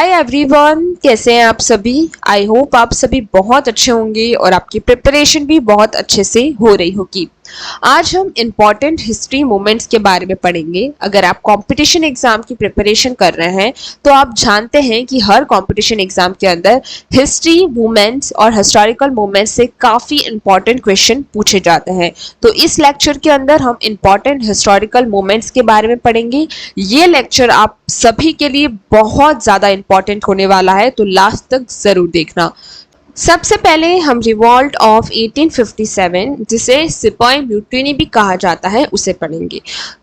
Hi everyone, कैसे हैं आप सभी। आई होप आप सभी बहुत अच्छे होंगे और आपकी प्रिपरेशन भी बहुत अच्छे से हो रही होगी। आज हम इम्पॉर्टेंट हिस्ट्री मोमेंट्स के बारे में पढ़ेंगे। अगर आप कंपटीशन एग्जाम की प्रिपरेशन कर रहे हैं तो आप जानते हैं कि हर कंपटीशन एग्जाम के अंदर हिस्ट्री मोमेंट्स और हिस्टोरिकल मोमेंट्स से काफ़ी इंपॉर्टेंट क्वेश्चन पूछे जाते हैं। तो इस लेक्चर के अंदर हम इम्पॉर्टेंट हिस्टोरिकल मोमेंट्स के बारे में पढ़ेंगे। ये लेक्चर आप सभी के लिए बहुत ज़्यादा इंपॉर्टेंट होने वाला है, तो लास्ट तक ज़रूर देखना। सबसे पहले हम रिवॉल्ट ऑफ 1857, जिसे सिपाही म्यूटिनी भी कहा जाता है, उसे पढ़ेंगे।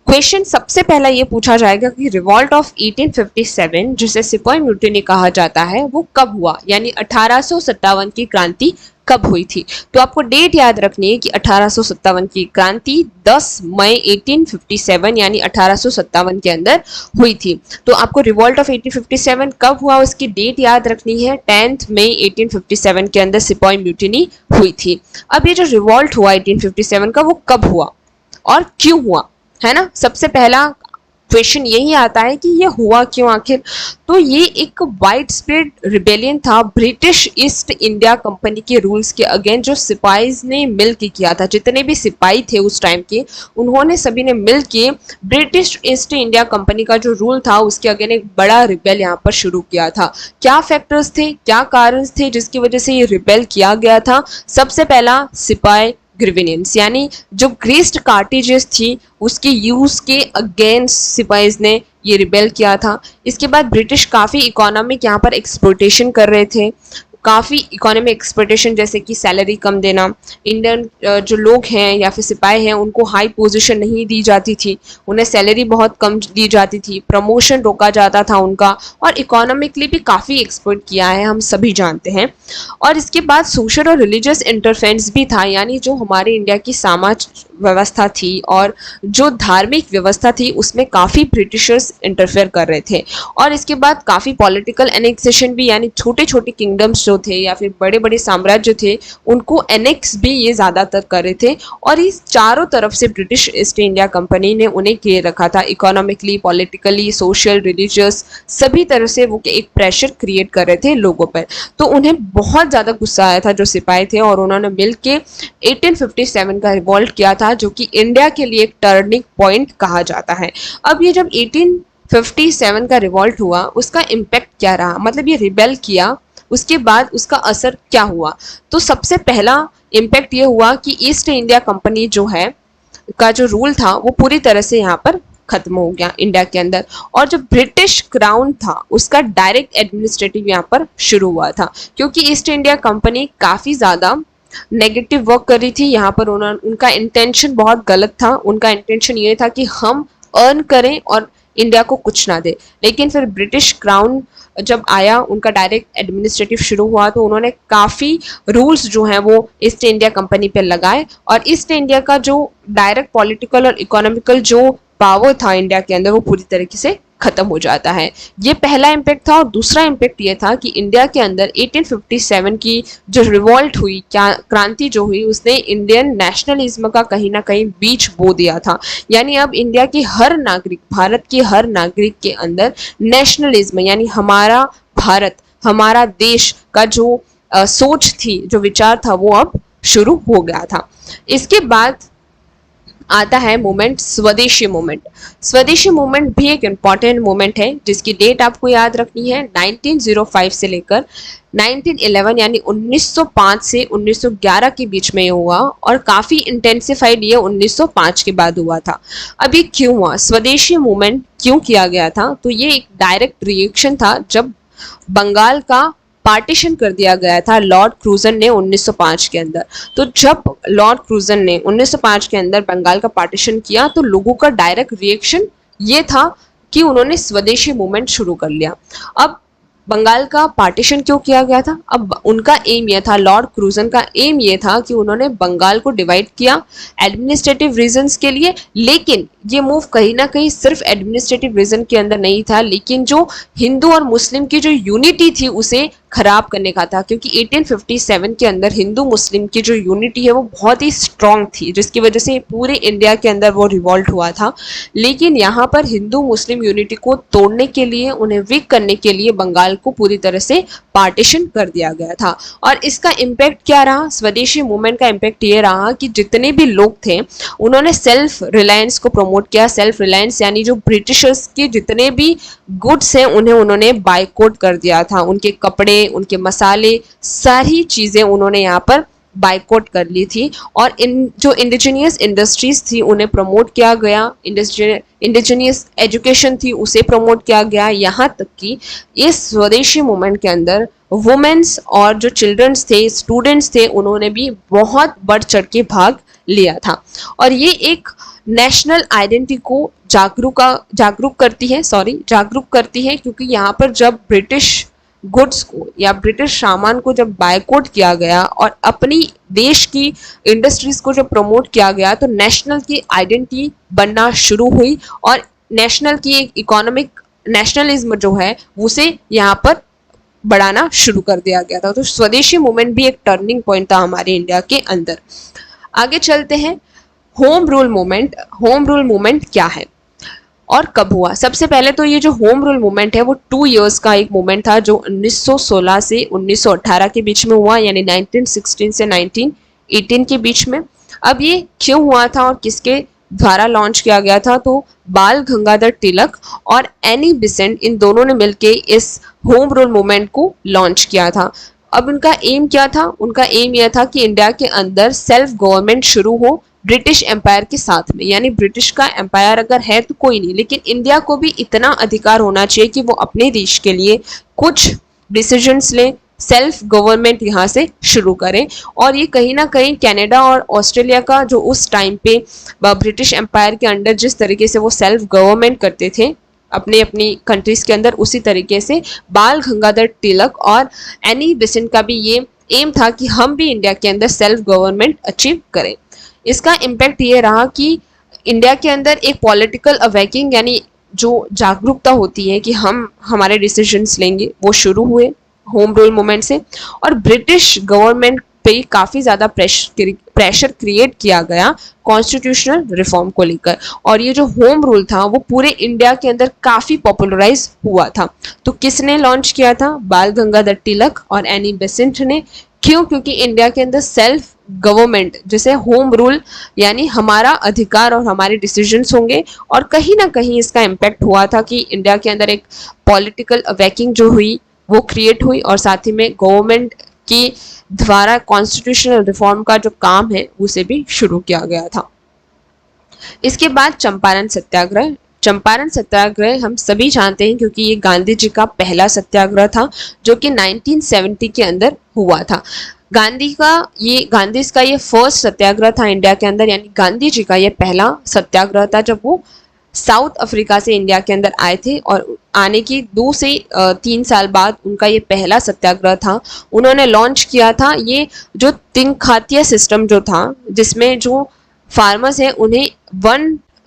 क्वेश्चन सबसे पहला ये पूछा जाएगा कि रिवॉल्ट ऑफ 1857, जिसे सिपाही म्यूटिनी कहा जाता है, वो कब हुआ, यानी 1857 की क्रांति कब हुई थी। तो आपको डेट याद रखनी है कि 1857 की क्रांति 10 मई 1857 यानी 1857 के अंदर हुई थी। तो आपको रिवॉल्ट ऑफ 1857 कब हुआ उसकी डेट याद रखनी है। 10 मई 1857 के अंदर सिपाही म्यूटिनी हुई थी। अब ये जो रिवॉल्ट हुआ 1857 का, वो कब हुआ और क्यों हुआ, है ना। सबसे पहला क्वेश्चन यही आता है कि ये हुआ क्यों आखिर। तो ये एक वाइड स्प्रेड रिबेलियन था ब्रिटिश ईस्ट इंडिया कंपनी के रूल्स के अगेंस्ट, जो सिपाहीज ने मिल के किया था। जितने भी सिपाही थे उस टाइम के, उन्होंने सभी ने मिल के ब्रिटिश ईस्ट इंडिया कंपनी का जो रूल था उसके अगेंस्ट एक बड़ा रिबेल यहाँ पर शुरू किया था। क्या फैक्टर्स थे, क्या कारण थे जिसकी वजह से ये रिबेल किया गया था। सबसे पहला सिपाही ग्रीवेनियंस, यानी जो ग्रीस्ड कार्टिजेस थी उसके यूज के अगेंस्ट सिपाहीज ने ये रिबेल किया था। इसके बाद ब्रिटिश काफ़ी इकोनॉमिक यहाँ पर एक्सप्लोटेशन कर रहे थे, काफ़ी इकोनॉमिक एक्सप्लोटेशन, जैसे कि सैलरी कम देना, इंडियन जो लोग हैं या फिर सिपाही हैं उनको हाई पोजीशन नहीं दी जाती थी, उन्हें सैलरी बहुत कम दी जाती थी, प्रमोशन रोका जाता था उनका, और इकोनॉमिकली भी काफ़ी एक्सप्लोट किया है, हम सभी जानते हैं। और इसके बाद सोशल और रिलीजियस इंटरफेरेंस भी था, यानी जो हमारे इंडिया की समाज व्यवस्था थी और जो धार्मिक व्यवस्था थी उसमें काफ़ी ब्रिटिशर्स इंटरफेयर कर रहे थे। और इसके बाद काफ़ी पॉलिटिकल एनेक्सेशन भी, यानी छोटे छोटे किंगडम्स जो थे या फिर बड़े बड़े साम्राज्य थे उनको एनेक्स भी ये ज़्यादातर कर रहे थे। और इस चारों तरफ से ब्रिटिश ईस्ट इंडिया कंपनी ने उन्हें घेर रखा था, इकोनॉमिकली, पॉलिटिकली, सोशल, रिलीजियस, सभी तरह से वो एक प्रेशर क्रिएट कर रहे थे लोगों पर। तो उन्हें बहुत ज़्यादा गुस्सा आया था जो सिपाही थे, और उन्होंने मिल के 1857 का रिवॉल्ट किया था, जो कि इंडिया के लिए एक टर्निंग पॉइंट कहा जाता है। अब ये जब 1857 का रिवॉल्ट हुआ उसका इम्पैक्ट क्या रहा, मतलब ये रिबेल किया उसके बाद उसका असर क्या हुआ। तो सबसे पहला इम्पैक्ट ये हुआ कि ईस्ट इंडिया कंपनी जो है का जो रूल था वो पूरी तरह से यहाँ पर खत्म हो गया इंडिया के अंदर, और जो ब्रिटिश क्राउन था उसका डायरेक्ट एडमिनिस्ट्रेटिव यहाँ पर शुरू हुआ था, क्योंकि ईस्ट इंडिया कंपनी काफ़ी ज़्यादा नेगेटिव वर्क कर रही थी यहाँ पर। उनका इंटेंशन बहुत गलत था। उनका इंटेंशन ये था कि हम अर्न करें और इंडिया को कुछ ना दे। लेकिन फिर ब्रिटिश क्राउन जब आया, उनका डायरेक्ट एडमिनिस्ट्रेटिव शुरू हुआ, तो उन्होंने काफ़ी रूल्स जो हैं वो ईस्ट इंडिया कंपनी पे लगाए, और ईस्ट इंडिया का जो डायरेक्ट पॉलिटिकल और इकोनॉमिकल जो पावर था इंडिया के अंदर वो पूरी तरीके से खत्म हो जाता है। ये पहला इम्पैक्ट था। और दूसरा इम्पैक्ट ये था कि इंडिया के अंदर 1857 की जो रिवॉल्ट हुई, क्या क्रांति जो हुई, उसने इंडियन नेशनलिज्म का कहीं ना कहीं बीज बो दिया था। यानी अब इंडिया के हर नागरिक, भारत के हर नागरिक के अंदर नेशनलिज्म, यानी हमारा भारत, हमारा देश का जो सोच थी, जो विचार था, वो अब शुरू हो गया था। इसके बाद आता है मोमेंट स्वदेशी मोमेंट। स्वदेशी मोमेंट भी एक इम्पॉर्टेंट मोमेंट है जिसकी डेट आपको याद रखनी है। 1905 से लेकर 1911 यानी 1905 से 1911 के बीच में ये हुआ, और काफ़ी इंटेंसिफाइड ये 1905 के बाद हुआ था। अब ये क्यों हुआ, स्वदेशी मूवमेंट क्यों किया गया था, तो ये एक डायरेक्ट रिएक्शन था जब बंगाल का पार्टीशन कर दिया गया था लॉर्ड क्रूजन ने 1905 के अंदर। तो जब लॉर्ड क्रूजन ने 1905 के अंदर बंगाल का पार्टीशन किया तो लोगों का डायरेक्ट रिएक्शन ये था कि उन्होंने स्वदेशी मूवमेंट शुरू कर लिया। अब बंगाल का पार्टीशन क्यों किया गया था, अब उनका एम ये था, लॉर्ड क्रूजन का एम ये था कि उन्होंने बंगाल को डिवाइड किया एडमिनिस्ट्रेटिव रीजंस के लिए। लेकिन ये मूव कहीं ना कहीं सिर्फ एडमिनिस्ट्रेटिव रीजन के अंदर नहीं था, लेकिन जो हिंदू और मुस्लिम की जो यूनिटी थी उसे खराब करने का था, क्योंकि 1857 के अंदर हिंदू मुस्लिम की जो यूनिटी है वो बहुत ही स्ट्रांग थी, जिसकी वजह से पूरे इंडिया के अंदर वो रिवॉल्ट हुआ था। लेकिन यहाँ पर हिंदू मुस्लिम यूनिटी को तोड़ने के लिए, उन्हें वीक करने के लिए बंगाल को पूरी तरह से पार्टीशन कर दिया गया था। और इसका इम्पैक्ट क्या रहा? स्वदेशी मूवमेंट का इम्पैक्ट ये रहा कि जितने भी लोग थे उन्होंने सेल्फ रिलायंस को प्रमोट किया। सेल्फ रिलायंस यानी जो ब्रिटिशर्स के जितने भी गुड्स हैं उन्हें उन्होंने बाइकआउट कर दिया था। उनके कपड़े, उनके मसाले, सारी चीज़ें उन्होंने यहाँ पर बाइकआउट कर ली थी। और इन जो इंडिजिनियस इंडस्ट्रीज थी उन्हें प्रमोट किया गया, इंडिजिनियस एजुकेशन थी उसे प्रमोट किया गया। यहाँ तक कि इस स्वदेशी मूवमेंट के अंदर वुमेन्स और जो चिल्ड्रंस थे, स्टूडेंट्स थे, उन्होंने भी बहुत बढ़ चढ़ के भाग लिया था। और ये एक नेशनल आइडेंटिटी को जागरूक करती है, क्योंकि यहाँ पर जब ब्रिटिश गुड्स को या ब्रिटिश सामान को जब बायकॉट किया गया और अपनी देश की इंडस्ट्रीज को जब प्रमोट किया गया, तो नेशनल की आइडेंटिटी बनना शुरू हुई और नेशनल की एक इकोनॉमिक नेशनलिज्म जो है उसे यहाँ पर बढ़ाना शुरू कर दिया गया था। तो स्वदेशी मूवमेंट भी एक टर्निंग पॉइंट था हमारे इंडिया के अंदर। आगे चलते हैं, home rule movement. Home rule movement क्या है और कब हुआ? सबसे पहले तो ये जो होम रूल मूवमेंट है वो 2 इयर्स का एक मूवमेंट था, जो 1916 से 1918 के बीच में हुआ, यानी 1916 से 1918 के बीच में। अब ये क्यों हुआ था और किसके द्वारा लॉन्च किया गया था? तो बाल गंगाधर तिलक और एनी बेसेंट, इन दोनों ने मिलकर इस होम रूल मूवमेंट को लॉन्च किया था। अब उनका एम क्या था? उनका एम यह था कि इंडिया के अंदर सेल्फ गवर्नमेंट शुरू हो ब्रिटिश एम्पायर के साथ में, यानी ब्रिटिश का एम्पायर अगर है तो कोई नहीं, लेकिन इंडिया को भी इतना अधिकार होना चाहिए कि वो अपने देश के लिए कुछ डिसीजंस लें, सेल्फ गवर्नमेंट यहाँ से शुरू करें। और ये कहीं ना कहीं कनाडा और ऑस्ट्रेलिया का जो उस टाइम पे ब्रिटिश एम्पायर के अंडर जिस तरीके से वो सेल्फ गवर्नमेंट करते थे अपने अपनी कंट्रीज के अंदर, उसी तरीके से बाल गंगाधर तिलक और एनी बेसेंट का भी ये एम था कि हम भी इंडिया के अंदर सेल्फ गवर्नमेंट अचीव करें। इसका इम्पैक्ट ये रहा कि इंडिया के अंदर एक पॉलिटिकल अवेकिंग यानी जो जागरूकता होती है कि हम हमारे डिसीजंस लेंगे, वो शुरू हुए होम रूल मूवमेंट से। और ब्रिटिश गवर्नमेंट पे काफ़ी ज़्यादा प्रेशर क्रिएट किया गया कॉन्स्टिट्यूशनल रिफॉर्म को लेकर, और ये जो होम रूल था वो पूरे इंडिया के अंदर काफ़ी पॉपुलराइज हुआ था। तो किसने लॉन्च किया था? बाल गंगाधर तिलक और एनी बेसेंट ने। क्यों? क्योंकि इंडिया के अंदर सेल्फ गवर्नमेंट, जिसे होम रूल यानी हमारा अधिकार और हमारे डिसीजंस होंगे, और कहीं ना कहीं इसका इम्पैक्ट हुआ था कि इंडिया के अंदर एक पॉलिटिकल अवेकिंग जो हुई वो क्रिएट हुई, और साथ ही में गवर्नमेंट की द्वारा कॉन्स्टिट्यूशनल रिफॉर्म का जो काम है उसे भी शुरू किया गया था। इसके बाद चंपारण सत्याग्रह। चंपारण सत्याग्रह हम सभी जानते हैं क्योंकि ये गांधी जी का पहला सत्याग्रह था, जो कि 1970 के अंदर हुआ था। गांधी का ये फर्स्ट सत्याग्रह था इंडिया के अंदर, यानी गांधी जी का ये पहला सत्याग्रह था जब वो साउथ अफ्रीका से इंडिया के अंदर आए थे, और आने की 2 से 3 साल बाद उनका ये पहला सत्याग्रह था। उन्होंने लॉन्च किया था ये जो तिनखातिया सिस्टम जो था, जिसमें जो फार्मर्स हैं उन्हें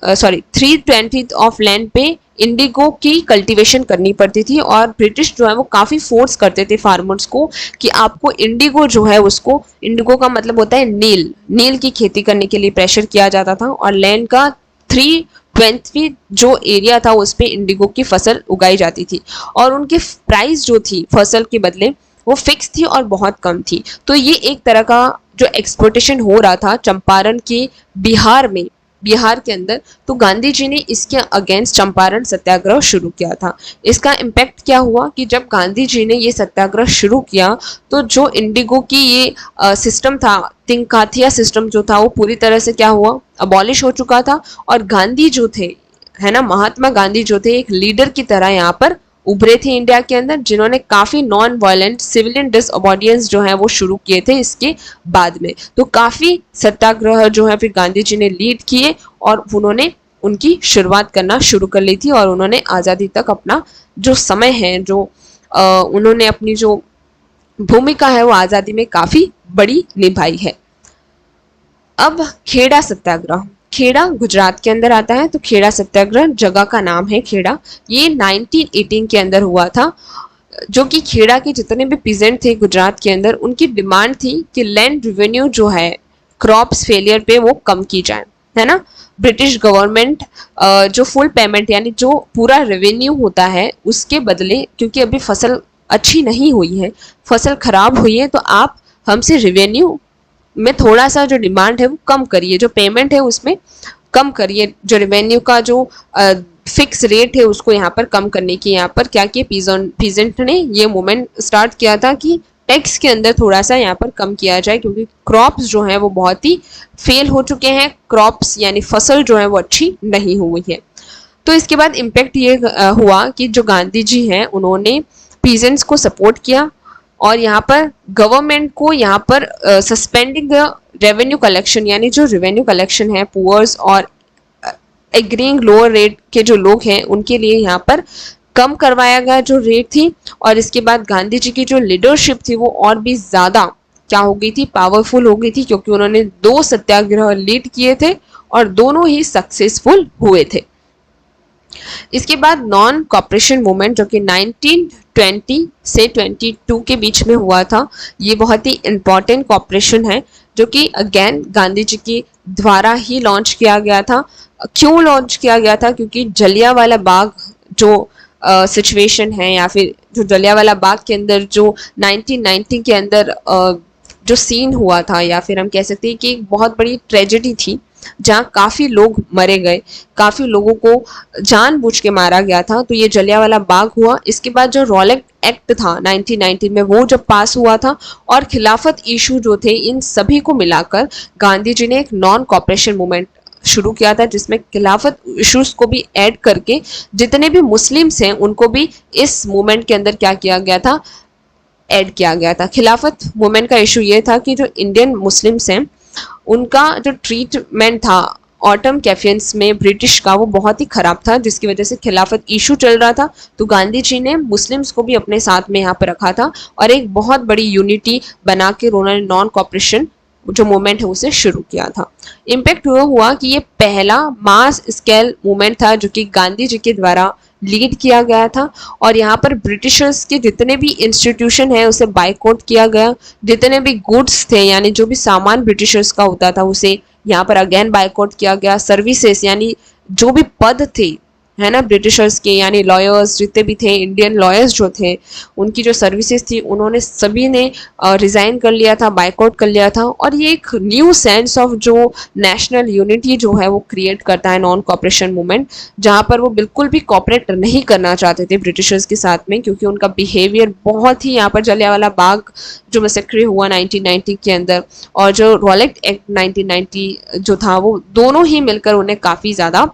3/20 ऑफ लैंड पे इंडिगो की कल्टीवेशन करनी पड़ती थी, और ब्रिटिश जो है वो काफ़ी फोर्स करते थे फार्मर्स को कि आपको इंडिगो जो है उसको, इंडिगो का मतलब होता है नील की खेती करने के लिए प्रेशर किया जाता था, और लैंड का 3/20 जो एरिया था उस पर इंडिगो की फसल उगाई जाती थी, और उनकी प्राइस जो थी फसल के बदले वो फिक्स थी और बहुत कम थी। तो ये एक तरह का जो एक्सप्लोटेशन हो रहा था चंपारण के बिहार के अंदर, तो गांधी जी ने इसके अगेंस्ट चंपारण सत्याग्रह शुरू किया था। इसका इम्पैक्ट क्या हुआ कि जब गांधी जी ने ये सत्याग्रह शुरू किया तो जो इंडिगो की ये सिस्टम था, तिनखातिया सिस्टम जो था, वो पूरी तरह से क्या हुआ, अबॉलिश हो चुका था। और गांधी जो थे, है ना, महात्मा गांधी जो थे एक लीडर की तरह यहाँ पर उभरे थे इंडिया के अंदर, जिन्होंने काफ़ी नॉन वायलेंट सिविलियन डिसओबीडियंस जो है वो शुरू किए थे इसके बाद में। तो काफ़ी सत्याग्रह जो है फिर गांधी जी ने लीड किए, और उन्होंने उनकी शुरुआत करना शुरू कर ली थी, और उन्होंने आज़ादी तक अपना जो समय है, जो उन्होंने अपनी जो भूमिका है वो आज़ादी में काफ़ी बड़ी निभाई है। अब खेड़ा सत्याग्रह। खेड़ा गुजरात के अंदर आता है, तो खेड़ा सत्याग्रह जगह का नाम है खेड़ा। ये 1918 के अंदर हुआ था। जो कि खेड़ा के जितने भी पीजेंट थे गुजरात के अंदर, उनकी डिमांड थी कि लैंड रेवेन्यू जो है क्रॉप्स फेलियर पे वो कम की जाए, है ना। ब्रिटिश गवर्नमेंट जो फुल पेमेंट यानी जो पूरा रेवेन्यू होता है उसके बदले, क्योंकि अभी फसल अच्छी नहीं हुई है, फसल खराब हुई है, तो आप हमसे रेवेन्यू में थोड़ा सा जो डिमांड है वो कम करिए, जो पेमेंट है उसमें कम करिए, जो रेवेन्यू का जो फिक्स रेट है उसको यहाँ पर कम करने की यहाँ पर क्या किया पीजेंट ने ये मूवमेंट स्टार्ट किया था कि टैक्स के अंदर थोड़ा सा यहाँ पर कम किया जाए, क्योंकि क्रॉप्स जो है वो बहुत ही फेल हो चुके हैं, क्रॉप्स यानी फसल जो है वो अच्छी नहीं हुई है। तो इसके बाद इम्पैक्ट ये हुआ कि जो गांधी जी हैं उन्होंने पीजेंट्स को सपोर्ट किया और यहाँ पर गवर्नमेंट को यहाँ पर सस्पेंडिंग द रेवेन्यू कलेक्शन, यानी जो रेवेन्यू कलेक्शन है पुअर्स और एग्रीइंग लोअर रेट के जो लोग हैं उनके लिए यहाँ पर कम करवाया गया जो रेट थी। और इसके बाद गांधी जी की जो लीडरशिप थी वो और भी ज़्यादा क्या हो गई थी, पावरफुल हो गई थी, क्योंकि उन्होंने 2 सत्याग्रह लीड किए थे और दोनों ही सक्सेसफुल हुए थे। इसके बाद नॉन कॉपरेशन मूवमेंट जो कि 1920 से 22 के बीच में हुआ था, ये बहुत ही इम्पॉर्टेंट कॉपरेशन है जो कि अगेन गांधी जी के द्वारा ही लॉन्च किया गया था। क्यों लॉन्च किया गया था? क्योंकि जलियांवाला बाग जो सिचुएशन है या फिर जो जलियांवाला बाग के अंदर जो 1919 के अंदर जो सीन हुआ था, या फिर हम कह सकते हैं कि एक बहुत बड़ी ट्रेजेडी थी जहाँ काफ़ी लोग मरे गए, काफ़ी लोगों को जानबूझ के मारा गया था। तो ये जलियांवाला बाग हुआ। इसके बाद जो रॉलेट एक्ट था 1919 में वो जब पास हुआ था और खिलाफत इशू जो थे, इन सभी को मिलाकर गांधी जी ने एक नॉन कॉपरेशन मूवमेंट शुरू किया था, जिसमें खिलाफत इश्यूज को भी ऐड करके जितने भी मुस्लिम्स हैं उनको भी इस मूवमेंट के अंदर क्या किया गया था, ऐड किया गया था। खिलाफत मूवमेंट का इशू ये था कि जो इंडियन मुस्लिम्स हैं उनका जो ट्रीटमेंट था ऑटम कैफियंस में ब्रिटिश का, वो बहुत ही खराब था, जिसकी वजह से खिलाफत इशू चल रहा था। तो गांधी जी ने मुस्लिम्स को भी अपने साथ में यहाँ पर रखा था और एक बहुत बड़ी यूनिटी बना के उन्होंने नॉन कॉपरेशन जो मूवमेंट है उसे शुरू किया था। इम्पैक्ट हुआ कि ये पहला मास स्केल मूवमेंट था जो कि गांधी जी के द्वारा लीड किया गया था और यहाँ पर ब्रिटिशर्स के जितने भी इंस्टीट्यूशन है उसे बाइकआउट किया गया। जितने भी गुड्स थे यानी जो भी सामान ब्रिटिशर्स का होता था उसे यहाँ पर अगेन बाइकआउट किया गया। सर्विसेज यानी जो भी पद थे, है ना, ब्रिटिशर्स के, यानी लॉयर्स जितने भी थे, इंडियन लॉयर्स जो थे, उनकी जो सर्विसेज थी उन्होंने सभी ने रिज़ाइन कर लिया था, बाइकआउट कर लिया था। और ये एक न्यू सेंस ऑफ जो नेशनल यूनिटी जो है वो क्रिएट करता है नॉन कॉपरेशन मूवमेंट, जहाँ पर वो बिल्कुल भी कॉपरेट नहीं करना चाहते थे ब्रिटिशर्स के साथ में, क्योंकि उनका बिहेवियर बहुत ही, यहाँ पर जलियांवाला बाग जो मैसेक्रे हुआ 1990 के अंदर और जो रॉलेट एक्ट 1990 जो था, वो दोनों ही मिलकर उन्हें काफ़ी ज़्यादा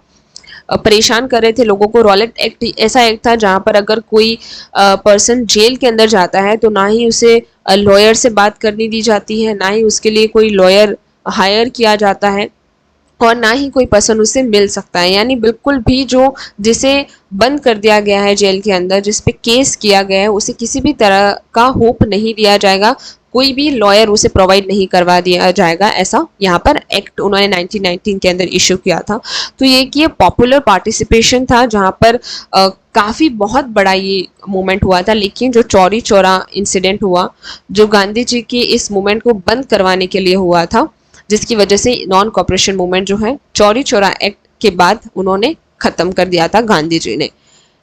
परेशान कर रहे थे लोगों को। रॉलेट एक्ट ऐसा एक्ट था जहाँ पर अगर कोई पर्सन जेल के अंदर जाता है तो ना ही उसे लॉयर से बात करनी दी जाती है, ना ही उसके लिए कोई लॉयर हायर किया जाता है और ना ही कोई पर्सन उससे मिल सकता है। यानी बिल्कुल भी जो जिसे बंद कर दिया गया है जेल के अंदर, जिस पे केस किया गया है, उसे किसी भी तरह का होप नहीं दिया जाएगा, कोई भी लॉयर उसे प्रोवाइड नहीं करवा दिया जाएगा। ऐसा यहाँ पर एक्ट उन्होंने 1919 के अंदर इशू किया था। तो ये कि पॉपुलर पार्टिसिपेशन था जहाँ पर काफ़ी बहुत बड़ा ये मूवमेंट हुआ था। लेकिन जो चौरी चौरा इंसिडेंट हुआ जो गांधी जी के इस मूवमेंट को बंद करवाने के लिए हुआ था, जिसकी वजह से नॉन कॉपरेशन मूवमेंट जो है चौरी चौरा एक्ट के बाद उन्होंने ख़त्म कर दिया था गांधी जी ने।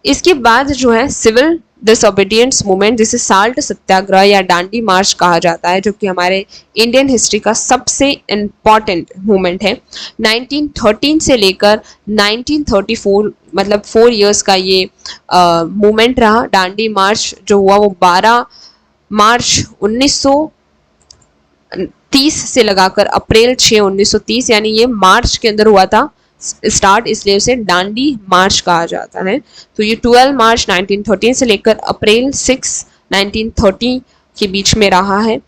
इसके बाद जो है सिविल डिसोबीडियंस मूवमेंट, जिसे साल्ट सत्याग्रह या डांडी मार्च कहा जाता है, जो कि हमारे इंडियन हिस्ट्री का सबसे इम्पॉर्टेंट मूवमेंट है। 1913 से लेकर 1934 मतलब 4 इयर्स का ये मूवमेंट रहा। डांडी मार्च जो हुआ वो 12 मार्च 1930 से लगाकर अप्रैल 6 1930, यानी ये मार्च के अंदर हुआ था स्टार्ट, इसलिए उसे डांडी मार्च कहा जाता है। तो ये 12 मार्च 1913 से लेकर अप्रैल 6 1930 के बीच में रहा है।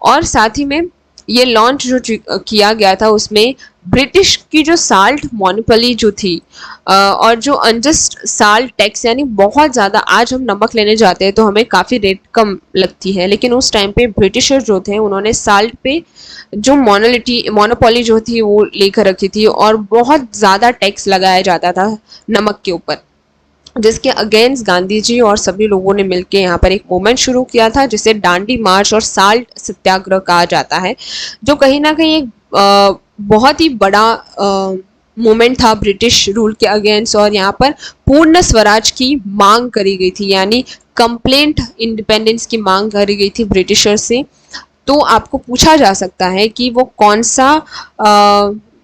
और साथ ही में ये लॉन्च जो किया गया था उसमें ब्रिटिश की जो साल्ट मोनोपोली जो थी और जो अनजस्ट साल्ट टैक्स, यानी बहुत ज़्यादा, आज हम नमक लेने जाते हैं तो हमें काफ़ी रेट कम लगती है, लेकिन उस टाइम पे ब्रिटिशर जो थे उन्होंने साल्ट पे जो मोनोपोली जो थी वो लेकर रखी थी और बहुत ज़्यादा टैक्स लगाया जाता था नमक के ऊपर। जिसके अगेंस्ट गांधी जी और सभी लोगों ने मिलकर यहाँ पर एक मूवमेंट शुरू किया था जिसे दांडी मार्च और साल्ट सत्याग्रह कहा जाता है, जो कहीं ना कहीं एक बहुत ही बड़ा मूवमेंट था ब्रिटिश रूल के अगेंस्ट। और यहाँ पर पूर्ण स्वराज की मांग करी गई थी, यानी कंप्लेंट इंडिपेंडेंस की मांग करी गई थी ब्रिटिशर्स से। तो आपको पूछा जा सकता है कि वो कौन सा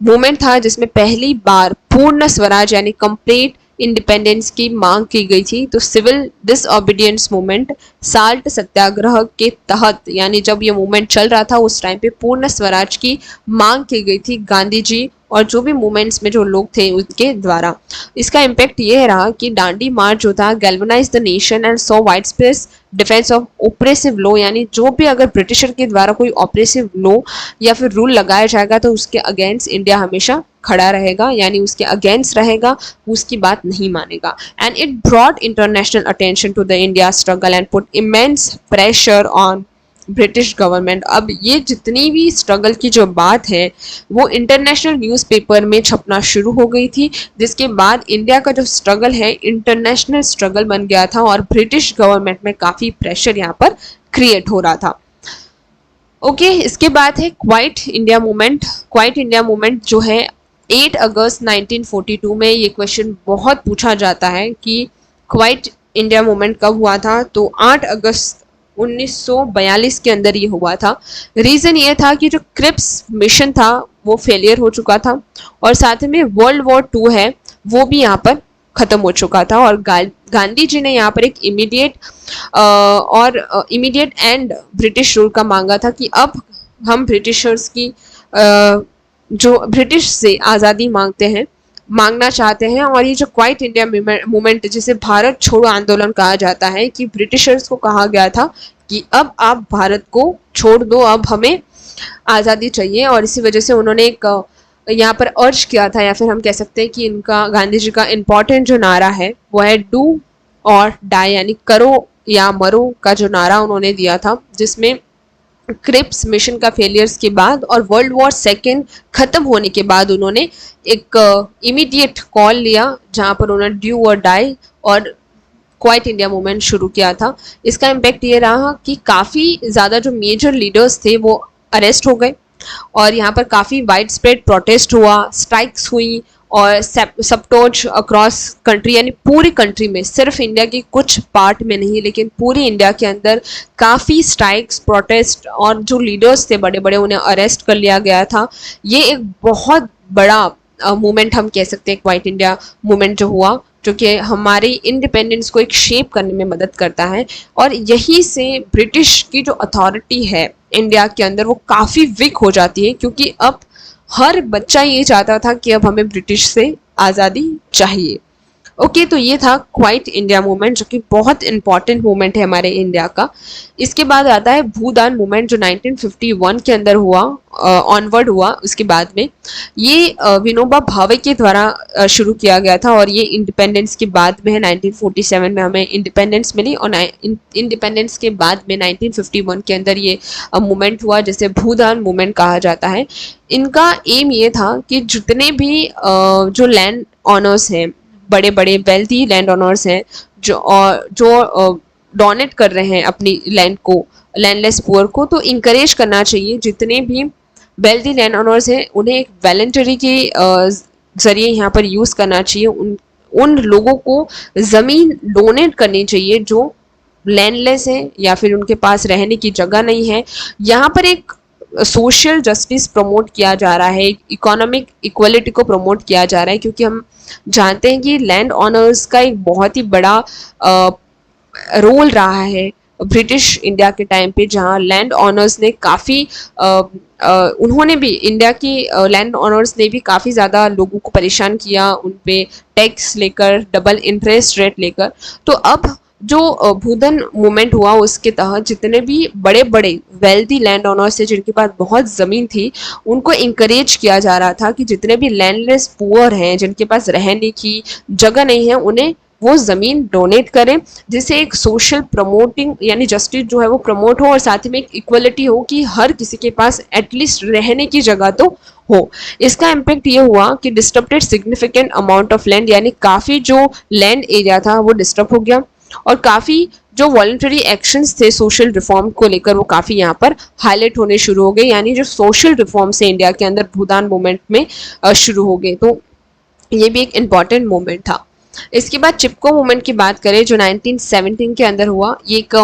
मूवमेंट था जिसमें पहली बार पूर्ण स्वराज यानी कंप्लीट इंडिपेंडेंस की मांग की गई थी। तो सिविल डिसओबीडियंस मूवमेंट साल्ट सत्याग्रह के तहत, यानी जब ये मूवमेंट चल रहा था उस टाइम पे पूर्ण स्वराज की मांग की गई थी गांधी जी और जो भी मूवमेंट्स में जो लोग थे उनके द्वारा। इसका इम्पैक्ट ये रहा कि दांडी मार्च जो था galvanise the nation and so wide space defence of oppressive law, यानी जो भी अगर ब्रिटिशर के द्वारा कोई ऑपरेसिव लॉ या फिर रूल लगाया जाएगा तो उसके अगेंस्ट इंडिया हमेशा खड़ा रहेगा, यानी उसके अगेंस्ट रहेगा, उसकी बात नहीं मानेगा। And it brought international attention to the India struggle and put immense pressure on British government. अब ये जितनी भी स्ट्रगल की जो बात है वो इंटरनेशनल न्यूज़पेपर में छपना शुरू हो गई थी, जिसके बाद इंडिया का जो स्ट्रगल है इंटरनेशनल स्ट्रगल बन गया था और ब्रिटिश गवर्नमेंट में काफ़ी प्रेशर यहाँ पर क्रिएट हो रहा था। ओके, इसके बाद है quite India movement. Quite India movement जो है 8 अगस्त 1942 में, ये क्वेश्चन बहुत पूछा जाता है कि क्वाइट इंडिया मूवमेंट कब हुआ था, तो 8 अगस्त 1942 के अंदर ये हुआ था। रीज़न ये था कि जो क्रिप्स मिशन था वो फेलियर हो चुका था और साथ में वर्ल्ड वॉर 2 है वो भी यहाँ पर ख़त्म हो चुका था और गांधी जी ने यहाँ पर एक इमीडिएट एंड ब्रिटिश रूल का मांगा था कि अब हम ब्रिटिशर्स की जो ब्रिटिश से आज़ादी मांगना चाहते हैं। और ये जो क्वाइट इंडिया मूवमेंट जिसे भारत छोड़ो आंदोलन कहा जाता है, कि ब्रिटिशर्स को कहा गया था कि अब आप भारत को छोड़ दो, अब हमें आज़ादी चाहिए। और इसी वजह से उन्होंने एक यहाँ पर अर्ज किया था, या फिर हम कह सकते हैं कि इनका गांधी जी का इम्पोर्टेंट जो नारा है वो है डू और डाई, यानी करो या मरो का जो नारा उन्होंने दिया था, जिसमें क्रिप्स मिशन का फेलियर्स के बाद और वर्ल्ड वॉर सेकेंड खत्म होने के बाद उन्होंने एक इमीडिएट कॉल लिया जहां पर उन्होंने ड्यू और डाई और क्वाइट इंडिया मूवमेंट शुरू किया था। इसका इम्पैक्ट ये रहा कि काफ़ी ज़्यादा जो मेजर लीडर्स थे वो अरेस्ट हो गए और यहाँ पर काफ़ी वाइड स्प्रेड प्रोटेस्ट हुआ, स्ट्राइक्स हुई और सबटोज अक्रॉस कंट्री, यानी पूरी कंट्री में, सिर्फ इंडिया की कुछ पार्ट में नहीं लेकिन पूरी इंडिया के अंदर काफ़ी स्ट्राइक्स, प्रोटेस्ट और जो लीडर्स थे बड़े बड़े उन्हें अरेस्ट कर लिया गया था। ये एक बहुत बड़ा मूवमेंट हम कह सकते हैं क्वाइट इंडिया मूवमेंट जो हुआ, जो कि हमारी इंडिपेंडेंस को एक शेप करने में मदद करता है। और यहीं से ब्रिटिश की जो अथॉरिटी है इंडिया के अंदर वो काफ़ी वीक हो जाती है, क्योंकि अब हर बच्चा ये चाहता था कि अब हमें ब्रिटिश से आज़ादी चाहिए। ओके, तो ये था क्वाइट इंडिया मूवमेंट जो कि बहुत इंपॉर्टेंट मूवमेंट है हमारे इंडिया का। इसके बाद आता है भूदान मूवमेंट जो 1951 के अंदर हुआ, ऑनवर्ड हुआ। उसके बाद में ये विनोबा भावे के द्वारा शुरू किया गया था और ये इंडिपेंडेंस के बाद में है, 1947 में हमें इंडिपेंडेंस मिली और इंडिपेंडेंस के बाद में 1951 के अंदर ये मूवमेंट हुआ जिसे भूदान मूवमेंट कहा जाता है। इनका एम ये था कि जितने भी जो लैंड ऑनर्स हैं, बड़े बड़े वेल्थी लैंड ऑनर्स हैं जो डोनेट कर रहे हैं अपनी लैंड को लैंडलेस पुअर को, तो इंकरेज करना चाहिए। जितने भी वेल्थी लैंड ऑनर्स हैं उन्हें एक वॉलंटरी के ज़रिए यहाँ पर यूज़ करना चाहिए। उन लोगों को ज़मीन डोनेट करनी चाहिए जो लैंडलेस हैं या फिर उनके पास रहने की जगह नहीं है। यहाँ पर एक सोशल जस्टिस प्रमोट किया जा रहा है, इकोनॉमिक इक्वलिटी को प्रमोट किया जा रहा है, क्योंकि हम जानते हैं कि लैंड ऑनर्स का एक बहुत ही बड़ा रोल रहा है ब्रिटिश इंडिया के टाइम पे, जहाँ लैंड ऑनर्स ने काफ़ी उन्होंने भी इंडिया की लैंड ऑनर्स ने भी काफ़ी ज़्यादा लोगों को परेशान किया, उन पे टैक्स लेकर, डबल इंटरेस्ट रेट लेकर। तो अब जो भूदान मूवमेंट हुआ उसके तहत जितने भी बड़े बड़े वेल्दी लैंड ऑनर्स थे जिनके पास बहुत ज़मीन थी, उनको इंकरेज किया जा रहा था कि जितने भी लैंडलेस पुअर हैं जिनके पास रहने की जगह नहीं है उन्हें वो ज़मीन डोनेट करें, जिससे एक सोशल प्रमोटिंग यानी जस्टिस जो है वो प्रमोट हो और साथ ही में एक इक्वलिटी हो कि हर किसी के पास एटलीस्ट रहने की जगह तो हो। इसका इम्पैक्ट ये हुआ कि disturbed significant amount of land, यानी काफ़ी जो लैंड एरिया था वो डिस्टर्ब हो गया और काफ़ी जो वॉलंटरी एक्शंस थे सोशल रिफॉर्म को लेकर वो काफ़ी यहाँ पर हाईलाइट होने शुरू हो गए, यानी जो सोशल रिफॉर्म्स है इंडिया के अंदर भूदान मूवमेंट में शुरू हो गए। तो ये भी एक इम्पॉर्टेंट मूवमेंट था। इसके बाद चिपको मूवमेंट की बात करें जो 1917 के अंदर हुआ, ये एक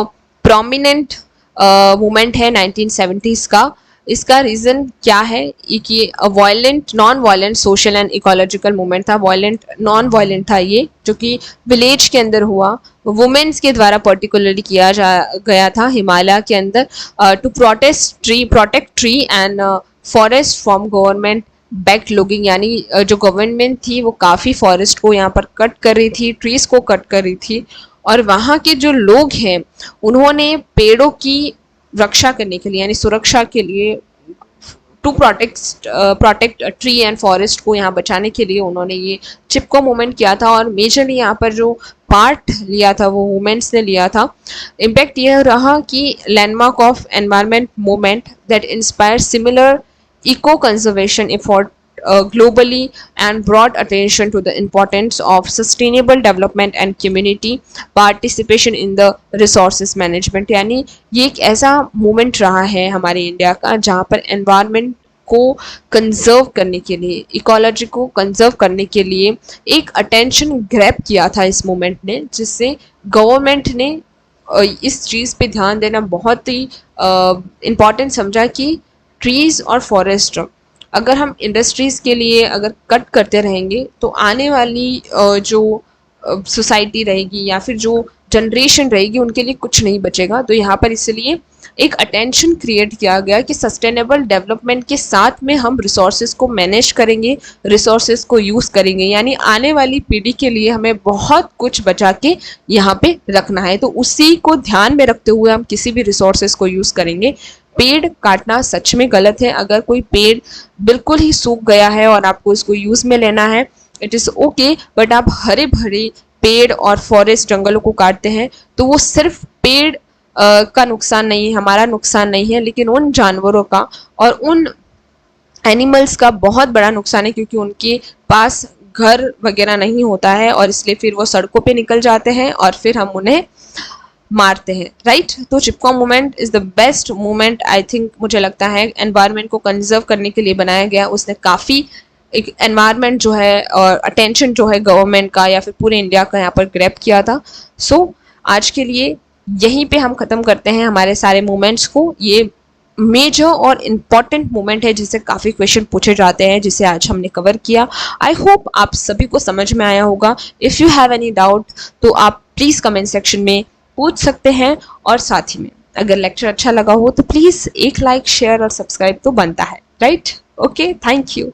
प्रोमिनेंट मूवमेंट है 1970s का। इसका रीज़न क्या है कि violent non violent social and ecological movement था। वायलेंट नॉन वायलेंट था ये, जो कि विलेज के अंदर हुआ, वुमेन्स के द्वारा पर्टिकुलरली किया गया था हिमालय के अंदर, to protect tree and forest from government back logging, यानी जो गवर्नमेंट थी वो काफ़ी फॉरेस्ट को यहाँ पर कट कर रही थी, ट्रीज को कट कर रही थी और वहाँ के जो लोग हैं उन्होंने पेड़ों की रक्षा करने के लिए यानी सुरक्षा के लिए to protect tree and forest को यहाँ बचाने के लिए उन्होंने ये चिपको मूवमेंट किया था और मेजरली यहाँ पर जो पार्ट लिया था वो वुमेन्स ने लिया था। इम्पैक्ट यह रहा कि landmark of environment movement that inspire similar eco-conservation effort globally and brought attention to the importance of sustainable development and community participation in the resources management। यानी ये एक ऐसा मूवमेंट रहा है हमारे इंडिया का जहाँ पर एनवायरनमेंट को कंजर्व करने के लिए, इकोलॉजी को कंजर्व करने के लिए एक अटेंशन ग्रैब किया था इस मूवमेंट ने, जिससे गवर्नमेंट ने इस चीज़ पे ध्यान देना बहुत ही इम्पॉर्टेंट समझा कि ट्रीज और फॉरेस्ट अगर हम इंडस्ट्रीज के लिए अगर कट करते रहेंगे तो आने वाली जो सोसाइटी रहेगी या फिर जो जनरेशन रहेगी उनके लिए कुछ नहीं बचेगा। तो यहाँ पर इसलिए एक अटेंशन क्रिएट किया गया कि सस्टेनेबल डेवलपमेंट के साथ में हम रिसोर्सेज को मैनेज करेंगे, रिसोर्सेज को यूज़ करेंगे, यानी आने वाली पीढ़ी के लिए हमें बहुत कुछ बचा के यहाँ पे रखना है। तो उसी को ध्यान में रखते हुए हम किसी भी रिसोर्सेज को यूज़ करेंगे। पेड़ काटना सच में गलत है। अगर कोई पेड़ बिल्कुल ही सूख गया है और आपको इसको यूज़ में लेना है, इट इज़ ओके, बट आप हरे भरे पेड़ और फॉरेस्ट जंगलों को काटते हैं तो वो सिर्फ पेड़ का नुकसान नहीं है, हमारा नुकसान नहीं है, लेकिन उन जानवरों का और उन एनिमल्स का बहुत बड़ा नुकसान है, क्योंकि उनके पास घर वगैरह नहीं होता है और इसलिए फिर वो सड़कों पे निकल जाते हैं और फिर हम उन्हें मारते हैं, राइट। तो Chipko movement is the best movement I think, मुझे लगता है एनवायरनमेंट को कंजर्व करने के लिए बनाया गया। उसने काफ़ी एक एनवायरनमेंट जो है और अटेंशन जो है गवर्नमेंट का या फिर पूरे इंडिया का यहाँ पर ग्रैब किया था। सो आज के लिए यहीं पे हम ख़त्म करते हैं हमारे सारे मूवमेंट्स को। ये मेजर और इम्पॉर्टेंट मूवमेंट है जिससे काफ़ी क्वेश्चन पूछे जाते हैं, जिसे आज हमने कवर किया। आई होप आप सभी को समझ में आया होगा। If you have any doubt तो आप प्लीज़ कमेंट सेक्शन में पूछ सकते हैं और साथ ही में अगर लेक्चर अच्छा लगा हो तो प्लीज़ एक लाइक, शेयर और सब्सक्राइब तो बनता है, राइट। Okay, thank you.